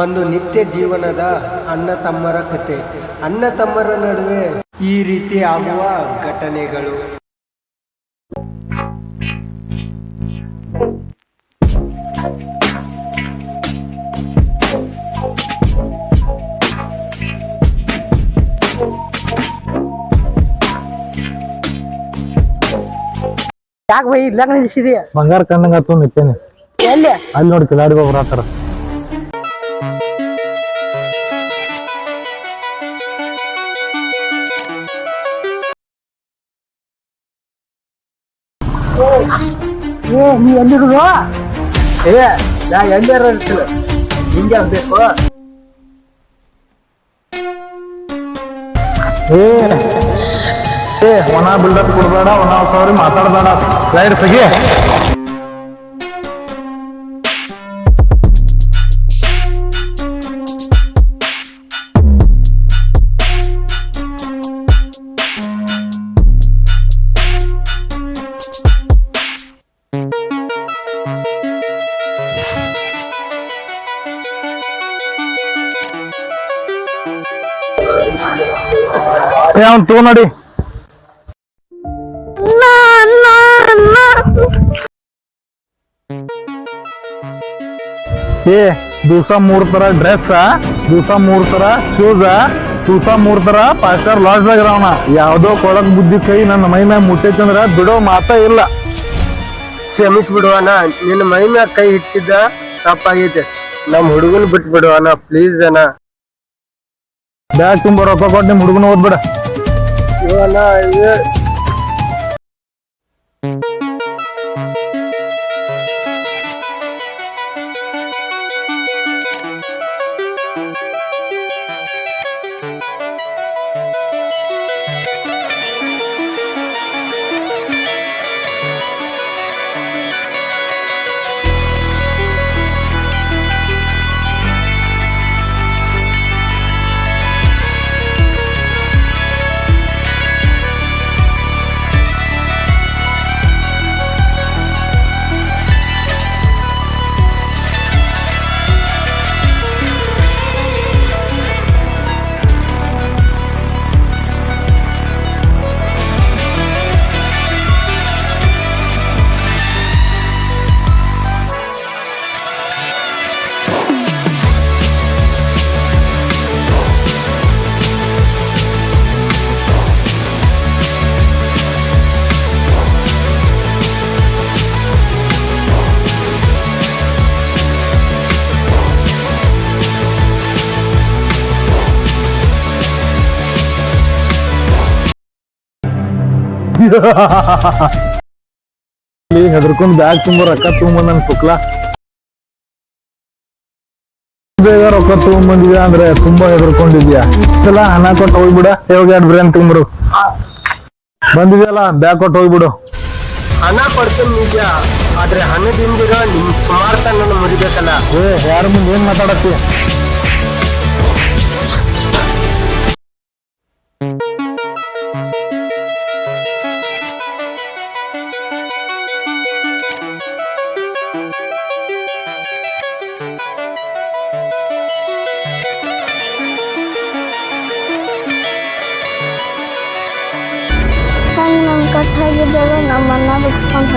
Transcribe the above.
ಒಂದು ನಿತ್ಯ ಜೀವನದ ಅಣ್ಣ ತಮ್ಮರ ಕತೆ. ಅಣ್ಣ ತಮ್ಮರ ನಡುವೆ ಈ ರೀತಿ ಆಗುವ ಘಟನೆಗಳು. ಯಾಕೆ ಬೈ ಇಲ್ಲ ನಿಲ್ಸಿದಿ? ಬಂಗಾರ ಕಣ್ಣಂಗ ಆತು ನಿಂತೇನೆ. ಎಲ್ಲಿ? ಅಲ್ಲಿ ನೋಡಿ ಕಿಲಾಡಿ ಬಾಬು ಬರತ್ತಾರ. ನೀ ಎಲ್ಲಿರುದು? ನಾ ಎಲ್ಲಾರ ಇರ್ತಿಲ್ಲ, ಹಿಂಗೆ ಆಗ್ಬೇಕು. ಒಣ ಬಿಲ್ಡಪ್ ಕೊಡ್ಬೇಡ, ಒಣ ಸಾರಿ ಮಾತಾಡ್ಬೇಡ. ಸೈಡ್ ಸಗಿ. ಅವ್ನು ತೂ ನೋಡಿ. ದಿವಸ 3 ತರ ಡ್ರೆಸ್, ದಿವಸ 3 ತರ ಶೂಸ್, ದಿವಸ 3 ತರ 5 ಸ್ಟಾರ್ ಲಾಡ್ಜ್ ಇರವನ. ಯಾವ್ದೋ ಕೊಳಕ್ ಬುದ್ಧಿ ಕೈ ನನ್ನ ಮೈ ಮ್ಯಾಗ ಮುಟ್ಟೈತಂದ್ರ ಬಿಡೋ ಮಾತಾ ಇಲ್ಲ. ಕ್ಷಮಿಸ್ ಬಿಡುವನ, ನಿನ್ನ ಮೈ ಮ್ಯಾಗ ಕೈ ಇಟ್ಟಿದ್ದ ತಪ್ಪಾಗೈತೆ. ನಮ್ ಹುಡುಗನ್ ಬಿಟ್ಟು ಬಿಡುವನ ಪ್ಲೀಸ್ ಅಣ್ಣ. ಬ್ಯಾಗ್ ತುಂಬ ರೊಕ್ಕ ಕೊಟ್ಟು ನಿಮ್ ಹುಡುಗನ ಓದ್ಬೇಡ. ಹೆದರ್ಕೊಂಡ್ ಬ್ಯಾಗ್ ತುಂಬ ರೊಕ್ಕ ತಗೊಂಬಂದ್ ನನ್ ತುಕ್ಲಾ. ಬೇಗ ರೊಕ್ಕ ತಗೊಂಬಂದಿದ್ಯಾ ಅಂದ್ರೆ ತುಂಬಾ ಹೆದರ್ಕೊಂಡಿದ್ಯಾ. ಎಲ್ಲ ಹಣ ಕೊಟ್ಟು ಹೋಗ್ಬಿಡ. ಯಾವಾಗ 2 ಬಿರಿಯಾನಿ ತಗೊಂಡ್ಬಿಡು. ಬಂದಿದ್ಯಲ್ಲ ಬ್ಯಾಗ್ ಕೊಟ್ಟು ಹೋಗ್ಬಿಡು. ಹಣ ಕೊಡ್ತೀನಿ ನಿಜ, ಆದ್ರೆ ಹಣದಿಂದಿರೋ ನಿಮ್ ಸ್ಮಾರ್ತನ ಮುರಿಬೇಕಲ್ಲ. ಯಾರ ಮುಂದೆ ಏನ್ ಮಾತಾಡತ್ತಿ? ನಮ್ ಕಟ್ಟಾಗಿದ್ದಾಗ ನಮ್ಮನ್ನ ಬಿಡ್ಸ್ಕೊಂಡ್